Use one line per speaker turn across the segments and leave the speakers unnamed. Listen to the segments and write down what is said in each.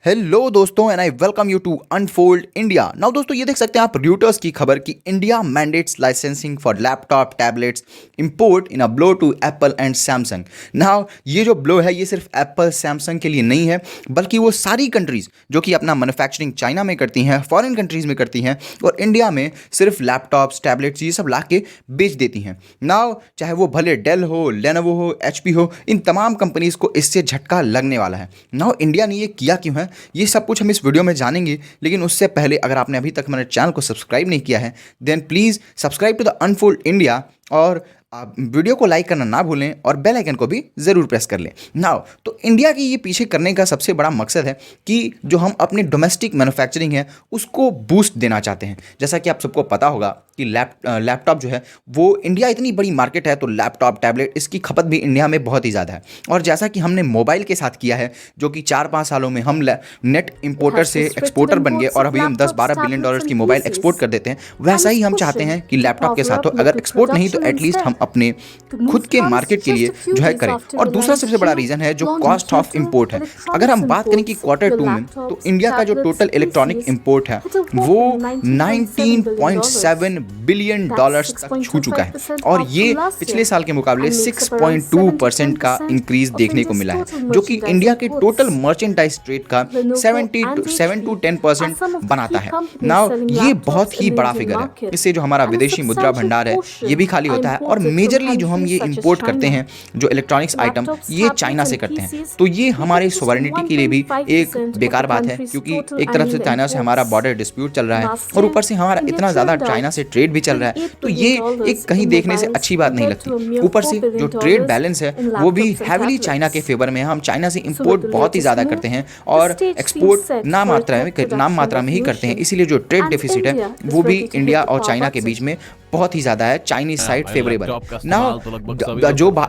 Hello दोस्तों and I welcome you to unfold India. Now दोस्तों ये देख सकते हैं आप रॉयटर्स की खबर कि India mandates licensing for laptop tablets import in a blow to Apple and Samsung. Now ये जो ब्लो है ये सिर्फ एप्पल सैमसंग के लिए नहीं है बल्कि वो सारी कंट्रीज़ जो कि अपना मैन्युफैक्चरिंग चाइना में करती हैं, फॉरेन कंट्रीज़ में करती हैं और इंडिया में सिर्फ लैपटॉप्स टैबलेट्स ये सब ला के बेच देती हैं। नाउ चाहे वो भले डेल हो, लेनोवो हो, HP हो, इन तमाम कंपनीज़ को इससे झटका लगने वाला है। नाउ इंडिया ने ये किया क्यों है ये सब कुछ हम इस वीडियो में जानेंगे, लेकिन उससे पहले अगर आपने अभी तक हमारे चैनल को सब्सक्राइब नहीं किया है then please subscribe to the unfold India और आप वीडियो को लाइक करना ना भूलें और बेल आइकन को भी ज़रूर प्रेस कर लें। नाउ तो इंडिया की ये पीछे करने का सबसे बड़ा मकसद है कि जो हम अपनी डोमेस्टिक मैन्युफैक्चरिंग है उसको बूस्ट देना चाहते हैं। जैसा कि आप सबको पता होगा कि लैपटॉप जो है वो इंडिया इतनी बड़ी मार्केट है तो लैपटॉप टैबलेट इसकी खपत भी इंडिया में बहुत ही ज़्यादा है। और जैसा कि हमने मोबाइल के साथ किया है जो कि 4-5 सालों में हम नेट इंपोर्टर से एक्सपोर्टर बन गए और अभी हम 10-12 बिलियन डॉलर्स की मोबाइल एक्सपोर्ट कर देते हैं, वैसा ही हम चाहते हैं कि लैपटॉप के साथ हो, अगर एक्सपोर्ट नहीं तो एटलीस्ट हम अपने खुद के मार्केट के लिए जो है करें। और दूसरा सबसे बड़ा रीज़न है जो कॉस्ट ऑफ इंपोर्ट है। अगर हम बात करें कि Q2 में तो इंडिया का जो टोटल इलेक्ट्रॉनिक इंपोर्ट है वो 19.7 बिलियन डॉलर्स तक छू चुका है और ये पिछले साल के मुकाबले 6.2% का इंक्रीज देखने को मिला है, जो कि इंडिया के टोटल मर्चेंडाइज ट्रेड का 7 to 10% बनाता है। नाउ ये बहुत ही बड़ा फिगर है। इससे जो हमारा विदेशी मुद्रा भंडार है ये भी खाली होता है और मेजरली जो हम ये इंपोर्ट करते हैं जो इलेक्ट्रॉनिक्स आइटम ये चाइना से करते हैं, तो ये हमारे सोवरेनिटी के लिए भी एक बेकार बात है क्योंकि एक तरफ से चाइना से हमारा बॉर्डर डिस्प्यूट चल रहा है और ऊपर से हमारा इतना ज़्यादा चाइना से ट्रेड भी चल रहा है, तो ये एक कहीं देखने से अच्छी बात नहीं लगती। ऊपर से जो ट्रेड बैलेंस है वो भी हैविली चाइना के फेवर में है। हम चाइना से इंपोर्ट बहुत ही ज़्यादा करते हैं और एक्सपोर्ट नाम मात्रा में ही करते हैं, इसीलिए जो ट्रेड डेफिसिट है वो भी इंडिया और चाइना के बीच में बहुत ही ज़्यादा है। चाइनीज साइड फेवरेबल ना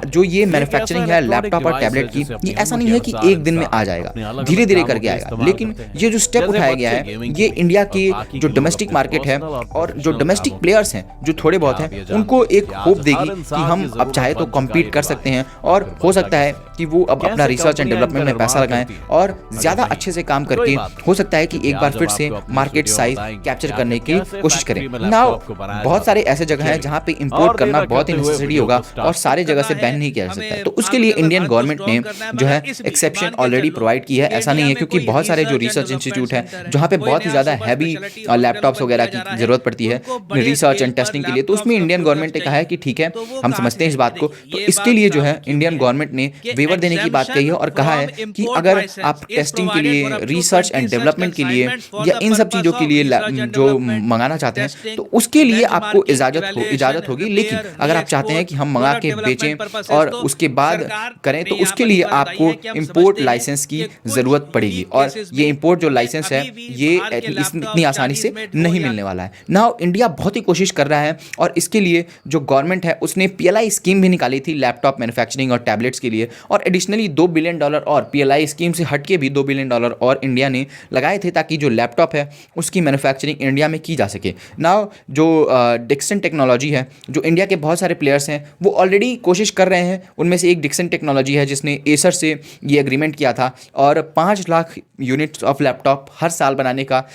जो ये मैन्युफैक्चरिंग है लैपटॉप और टैबलेट की, ये ऐसा नहीं है कि एक दिन में आ जाएगा, धीरे धीरे करके आएगा। लेकिन ये जो स्टेप उठाया गया है ये इंडिया की जो डोमेस्टिक मार्केट है और जो डोमेस्टिक प्लेयर्स हैं जो थोड़े बहुत हैं उनको एक होप देगी कि हम अब चाहे तो कम्पीट कर सकते हैं और हो सकता है कि वो अब अपना रिसर्च एंड डेवलपमेंट में पैसा लगाएं और ज़्यादा अच्छे से काम करके हो सकता है कि एक बार फिर से मार्केट साइज कैप्चर करने की कोशिश करें। नाउ बहुत सारे ऐसे जगह हैं जहां पे इंपोर्ट करना बहुत ही नेसेसरी होगा और सारे जगह से बैन नहीं किया जा सकता है, तो उसके लिए इंडियन गवर्नमेंट ने जो है एक्सेप्शन ऑलरेडी प्रोवाइड की है। ऐसा नहीं है क्योंकि बहुत सारे जो रिसर्च इंस्टीट्यूट है जहां पे बहुत ही ज़्यादा हैवी लैपटॉप्स वगैरह की जरूरत पड़ती है रिसर्च एंड टेस्टिंग के लिए, तो उसमें इंडियन गवर्नमेंट ने कहा है कि ठीक है हम समझते हैं इस बात को, तो इसके लिए जो है इंडियन गवर्नमेंट ने वेवर देने की बात कही है और कहा है कि अगर आप टेस्टिंग के लिए, रिसर्च एंड डेवलपमेंट के लिए या इन सब चीज़ों के लिए जो मंगाना चाहते हैं तो उसके लिए आपको इजाज़त होगी। लेकिन अगर आप चाहते हैं कि हम मंगा के बेचें और उसके बाद करें तो उसके लिए आपको इंपोर्ट लाइसेंस की ज़रूरत पड़ेगी और ये इंपोर्ट जो लाइसेंस है ये इतनी आसानी से नहीं मिलने वाला है। नाउ इंडिया बहुत ही कोशिश कर रहा है और इसके लिए जो गवर्नमेंट है उसने PLI स्कीम भी निकाली थी लैपटॉप मैन्युफैक्चरिंग और टैबलेट्स के लिए और एडिशनली $2 बिलियन और PLI स्कीम से हटके भी $2 बिलियन और इंडिया ने लगाए थे ताकि जो लैपटॉप है उसकी मैन्युफैक्चरिंग इंडिया में की जा सके। नाउ जो डिक्सन टेक्नोलॉजी है जो इंडिया के बहुत सारे प्लेयर्स हैं वो ऑलरेडी कोशिश कर रहे हैं, उनमें से एक डिक्सन टेक्नोलॉजी है जिसने एसर से ये एग्रीमेंट किया था और 5 लाख यूनिट्स ऑफ लैपटॉप हर साल बनाने का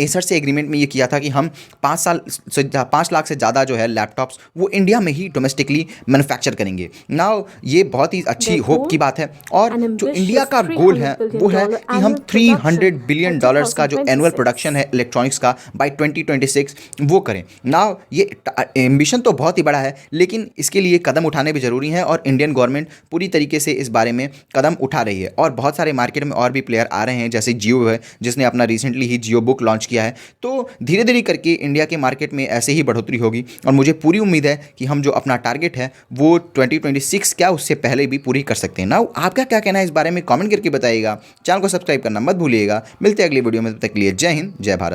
एसर से एग्रीमेंट में ये किया था कि हम 5 लाख से ज़्यादा जो है लैपटॉप्स वो इंडिया में ही डोमेस्टिकली मैन्युफैक्चर करेंगे। नाउ ये बहुत ही अच्छी होप की बात है और जो इंडिया का गोल है वो है कि हम $300 बिलियन का जो एनुअल प्रोडक्शन है इलेक्ट्रॉनिक्स का बाय 2026 वो करें। नाउ ये एम्बिशन तो बहुत ही बड़ा है लेकिन इसके लिए कदम उठाने भी ज़रूरी हैं और इंडियन गवर्नमेंट पूरी तरीके से इस बारे में कदम उठा रही है और बहुत सारे मार्केट में और भी प्लेयर आ रहे हैं जैसे जियो है जिसने अपना रिसेंटली ही जियो बुक लॉन्च किया है। तो धीरे धीरे करके इंडिया के मार्केट में ऐसे ही बढ़ोतरी होगी और मुझे पूरी उम्मीद है कि हम जो अपना टारगेट है वो 2026 क्या उससे पहले भी पूरी कर सकते हैं। नाउ आपका क्या कहना है इस बारे में कमेंट करके बताइएगा। चैनल को सब्सक्राइब करना मत भूलिएगा। मिलते हैं अगली वीडियो में, तब तक के लिए जय हिंद जय भारत।